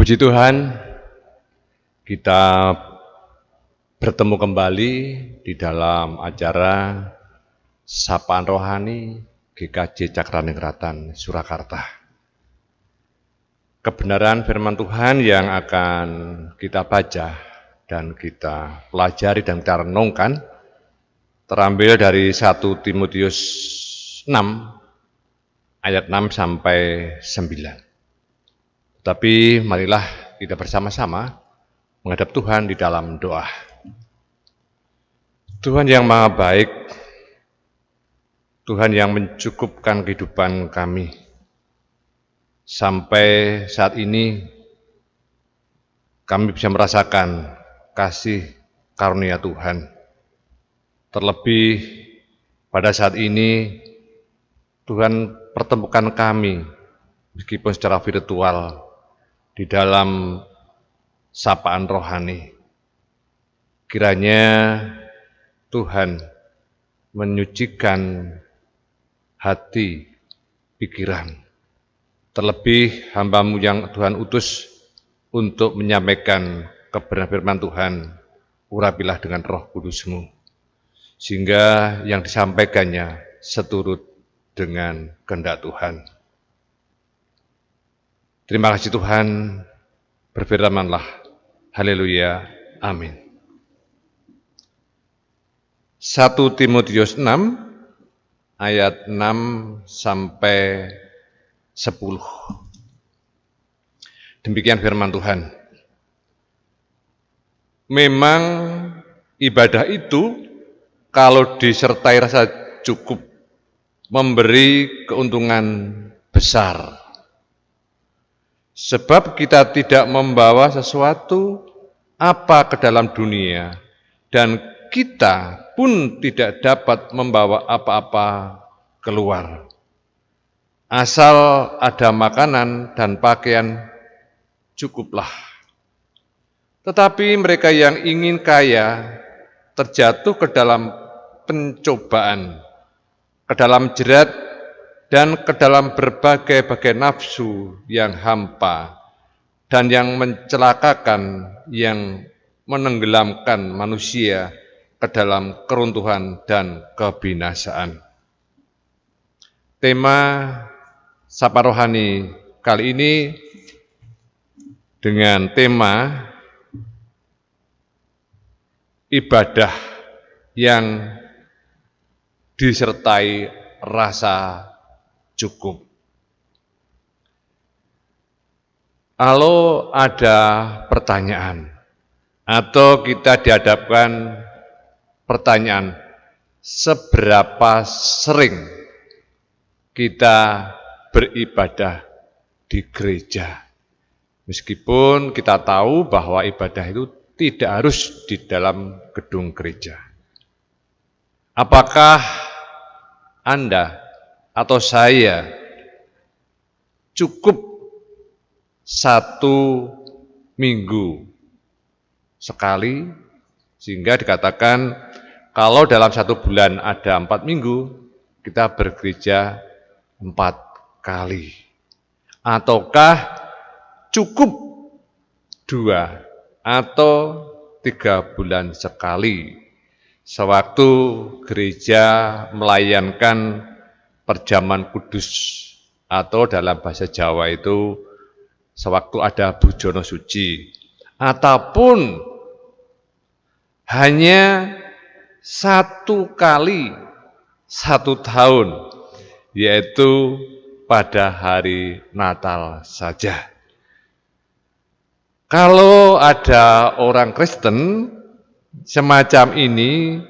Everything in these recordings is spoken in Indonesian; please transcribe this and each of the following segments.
Puji Tuhan, kita bertemu kembali di dalam acara Sapaan Rohani GKJ Cakraningrat Surakarta. Kebenaran firman Tuhan yang akan kita baca dan kita pelajari dan kita renungkan terambil dari 1 Timotius 6 ayat 6 sampai 9. Tapi marilah kita bersama-sama menghadap Tuhan di dalam doa. Tuhan yang Maha Baik, Tuhan yang mencukupkan kehidupan kami. Sampai saat ini kami bisa merasakan kasih karunia Tuhan. Terlebih pada saat ini Tuhan pertemukan kami meskipun secara virtual di dalam sapaan rohani. Kiranya Tuhan menyucikan hati, pikiran, terlebih hamba-Mu yang Tuhan utus untuk menyampaikan kebenaran firman Tuhan, urapilah dengan Roh Kudus-Mu, sehingga yang disampaikannya seturut dengan kehendak Tuhan. Terima kasih Tuhan, berfirmanlah. Haleluya, amin. 1 Timotius 6 ayat 6 sampai 10. Demikian firman Tuhan. Memang ibadah itu kalau disertai rasa cukup memberi keuntungan besar. Sebab kita tidak membawa sesuatu apa ke dalam dunia, dan kita pun tidak dapat membawa apa-apa keluar. Asal ada makanan dan pakaian, cukuplah. Tetapi mereka yang ingin kaya terjatuh ke dalam pencobaan, ke dalam jerat, dan ke dalam berbagai-bagai nafsu yang hampa dan yang mencelakakan, yang menenggelamkan manusia ke dalam keruntuhan dan kebinasaan. Tema Sapaan Rohani kali ini dengan tema ibadah yang disertai rasa cukup. Kalau ada pertanyaan atau kita dihadapkan pertanyaan, seberapa sering kita beribadah di gereja? Meskipun kita tahu bahwa ibadah itu tidak harus di dalam gedung gereja. Apakah Anda atau saya cukup 1 minggu sekali, sehingga dikatakan kalau dalam 1 bulan ada 4 minggu, kita bergereja 4 kali. Ataukah cukup 2 atau 3 bulan sekali, sewaktu gereja melayankan perjamuan kudus, atau dalam bahasa Jawa itu sewaktu ada bujono suci, ataupun hanya 1 kali 1 tahun, yaitu pada hari Natal saja. Kalau ada orang Kristen semacam ini,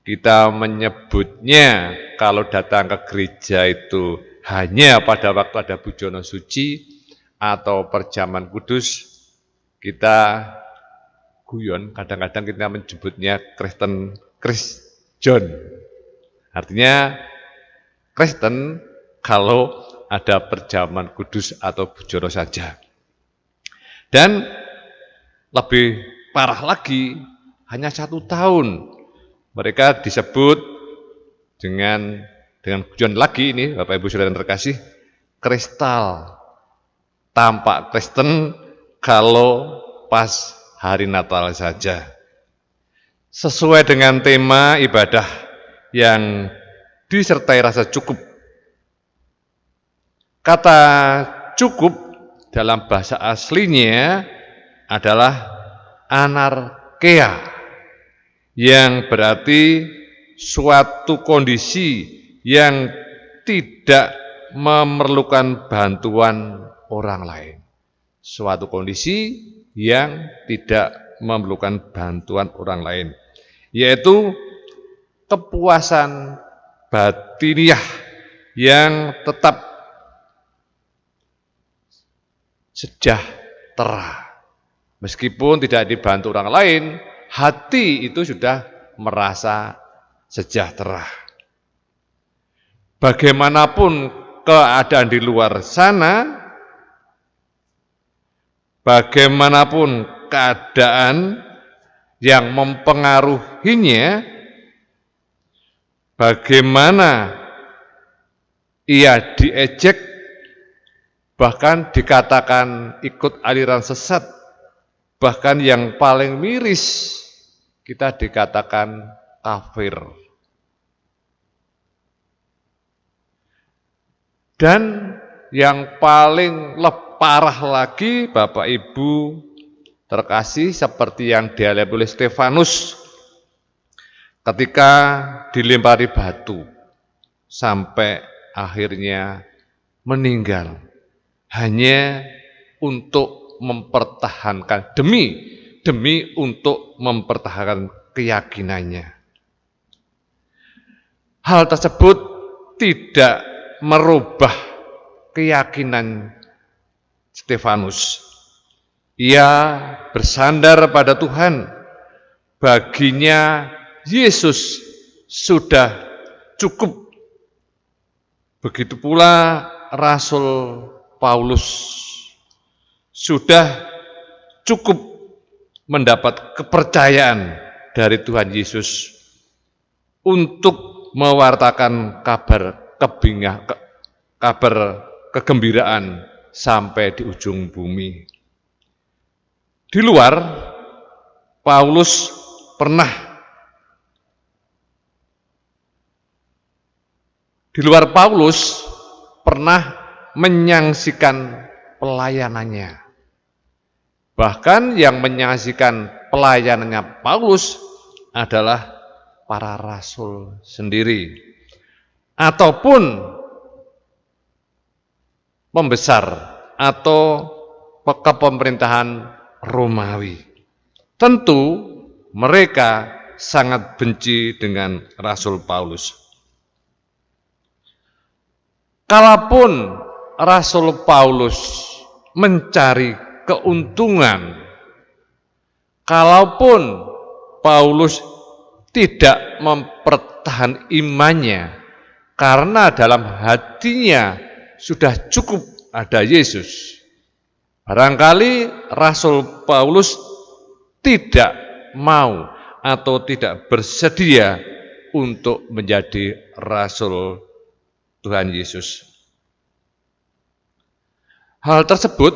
kita menyebutnya kalau datang ke gereja itu hanya pada waktu ada bujono suci atau perjamuan kudus, kita guyon, kadang-kadang kita menyebutnya Kristen Christian. Artinya Kristen kalau ada perjamuan kudus atau bujono saja. Dan lebih parah lagi, hanya 1 tahun. Mereka disebut dengan guyon lagi ini, Bapak Ibu Saudara yang terkasih, kristal. Tampak Kristen kalau pas hari Natal saja. Sesuai dengan tema ibadah yang disertai rasa cukup. Kata cukup dalam bahasa aslinya adalah anarkea, yang berarti suatu kondisi yang tidak memerlukan bantuan orang lain. Suatu kondisi yang tidak memerlukan bantuan orang lain, yaitu kepuasan batiniah yang tetap sejahtera. Meskipun tidak dibantu orang lain, hati itu sudah merasa sejahtera. Bagaimanapun keadaan di luar sana, bagaimanapun keadaan yang mempengaruhinya, bagaimana ia diejek, bahkan dikatakan ikut aliran sesat, bahkan yang paling miris kita dikatakan kafir. Dan yang paling parah lagi, Bapak Ibu terkasih, seperti yang dialami oleh Stefanus ketika dilempari batu sampai akhirnya meninggal, hanya untuk mempertahankan demi untuk mempertahankan keyakinannya. Hal tersebut tidak merubah keyakinan Stefanus. Ia bersandar pada Tuhan. Baginya Yesus sudah cukup. Begitu pula Rasul Paulus sudah cukup mendapat kepercayaan dari Tuhan Yesus untuk mewartakan kabar kegembiraan sampai di ujung bumi. Di luar, Paulus pernah menyaksikan pelayanannya. Bahkan yang menyaksikan pelayanannya Paulus adalah para rasul sendiri, ataupun pembesar atau kepemerintahan Romawi. Tentu mereka sangat benci dengan Rasul Paulus. Kalaupun Rasul Paulus mencari keuntungan, kalaupun Paulus tidak mempertahankan imannya karena dalam hatinya sudah cukup ada Yesus, barangkali Rasul Paulus tidak mau atau tidak bersedia untuk menjadi Rasul Tuhan Yesus. Hal tersebut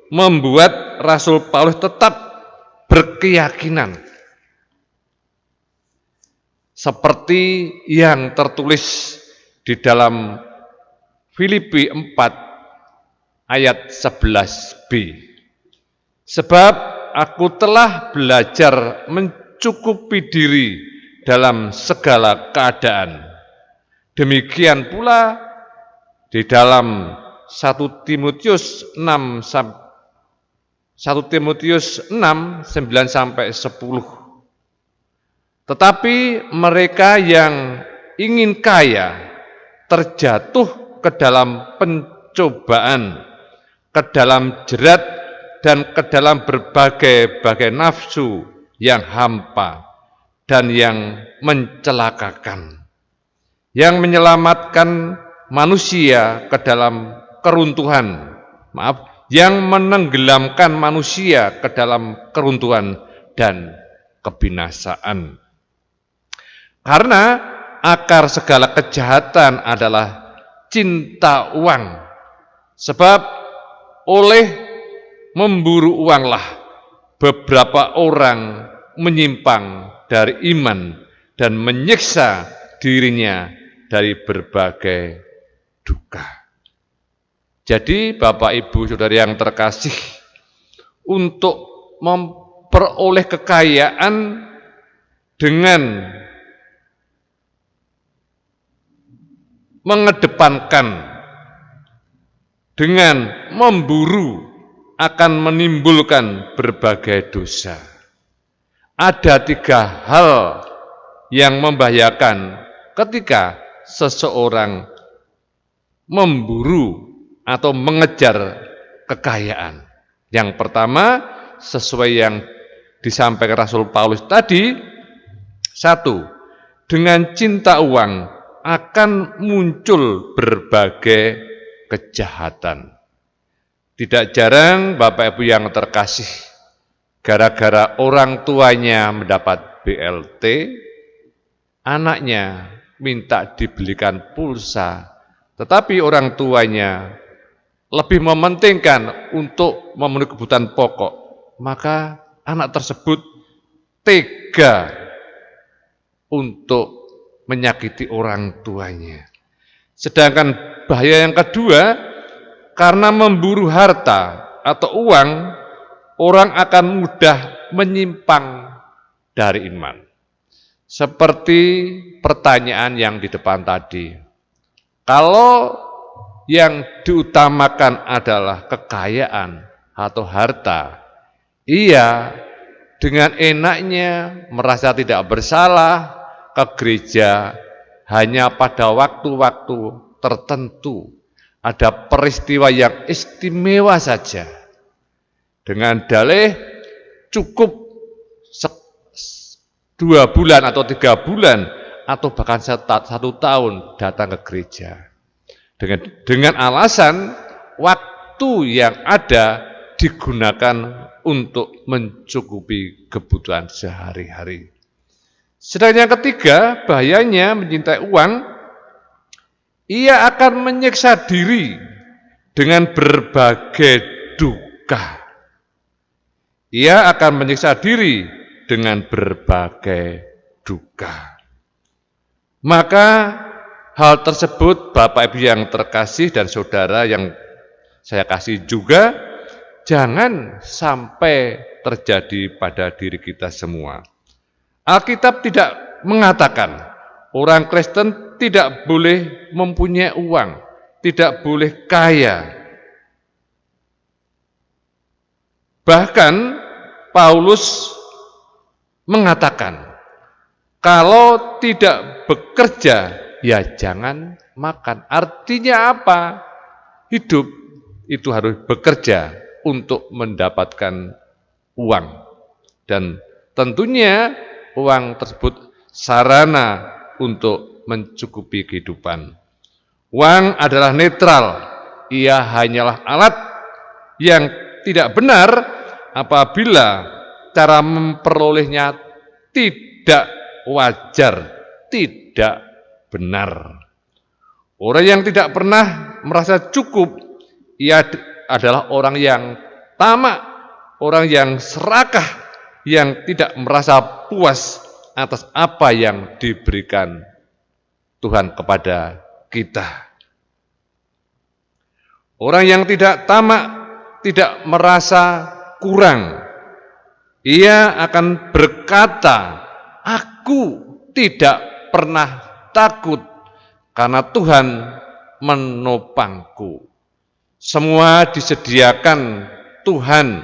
membuat Rasul Paulus tetap berkeyakinan seperti yang tertulis di dalam Filipi 4 ayat 11b. Sebab aku telah belajar mencukupi diri dalam segala keadaan. Demikian pula di dalam 1 Timotius 6 9-10. Tetapi mereka yang ingin kaya terjatuh ke dalam pencobaan, ke dalam jerat, dan ke dalam berbagai-bagai nafsu yang hampa dan yang mencelakakan, yang menyelamatkan manusia ke dalam keruntuhan, yang menenggelamkan manusia ke dalam keruntuhan dan kebinasaan. Karena akar segala kejahatan adalah cinta uang. Sebab oleh memburu uanglah beberapa orang menyimpang dari iman dan menyiksa dirinya dari berbagai duka. Jadi Bapak Ibu Saudara yang terkasih, untuk memperoleh kekayaan dengan mengedepankan, dengan memburu akan menimbulkan berbagai dosa. Ada 3 hal yang membahayakan ketika seseorang memburu atau mengejar kekayaan. Yang pertama, sesuai yang disampaikan Rasul Paulus tadi, 1, dengan cinta uang akan muncul berbagai kejahatan. Tidak jarang Bapak Ibu yang terkasih, gara-gara orang tuanya mendapat BLT, anaknya minta dibelikan pulsa, tetapi orang tuanya lebih mementingkan untuk memenuhi kebutuhan pokok, maka anak tersebut tega untuk menyakiti orang tuanya. Sedangkan bahaya yang kedua, karena memburu harta atau uang, orang akan mudah menyimpang dari iman. Seperti pertanyaan yang di depan tadi. Kalau yang diutamakan adalah kekayaan atau harta, ia dengan enaknya merasa tidak bersalah ke gereja hanya pada waktu-waktu tertentu. Ada peristiwa yang istimewa saja. Dengan dalih cukup 2 bulan atau 3 bulan atau bahkan 1 tahun datang ke gereja. Dengan alasan waktu yang ada digunakan untuk mencukupi kebutuhan sehari-hari. Sedangkan yang ketiga, bahayanya mencintai uang, ia akan menyiksa diri dengan berbagai duka. Ia akan menyiksa diri dengan berbagai duka. Maka hal tersebut Bapak Ibu yang terkasih dan saudara yang saya kasih juga, jangan sampai terjadi pada diri kita semua. Alkitab tidak mengatakan orang Kristen tidak boleh mempunyai uang, tidak boleh kaya. Bahkan Paulus mengatakan, kalau tidak bekerja, ya jangan makan. Artinya apa? Hidup itu harus bekerja untuk mendapatkan uang. Dan tentunya uang tersebut sarana untuk mencukupi kehidupan. Uang adalah netral, ia hanyalah alat yang tidak benar apabila cara memperolehnya tidak wajar, tidak benar. Orang yang tidak pernah merasa cukup, ia adalah orang yang tamak, orang yang serakah, yang tidak merasa puas atas apa yang diberikan Tuhan kepada kita. Orang yang tidak tamak, tidak merasa kurang, ia akan berkata, aku tidak pernah takut karena Tuhan menopangku. Semua disediakan Tuhan,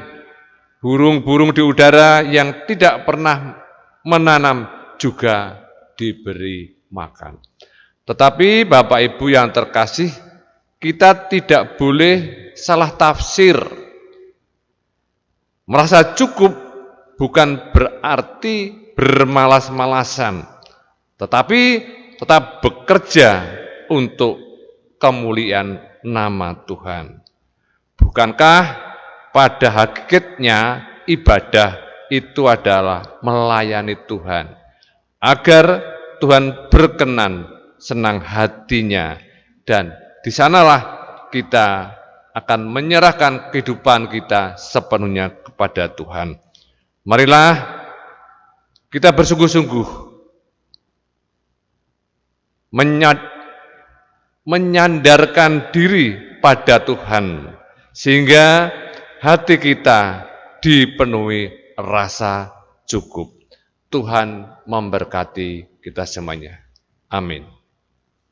burung-burung di udara yang tidak pernah menanam juga diberi makan. Tetapi Bapak Ibu yang terkasih, kita tidak boleh salah tafsir. Merasa cukup bukan berarti bermalas-malasan, tetapi tetap bekerja untuk kemuliaan nama Tuhan. Bukankah pada hakikatnya ibadah itu adalah melayani Tuhan, agar Tuhan berkenan, senang hatinya, dan di sanalah kita akan menyerahkan kehidupan kita sepenuhnya kepada Tuhan. Marilah kita bersungguh-sungguh menyandarkan diri pada Tuhan, sehingga hati kita dipenuhi rasa cukup. Tuhan memberkati kita semuanya. Amin.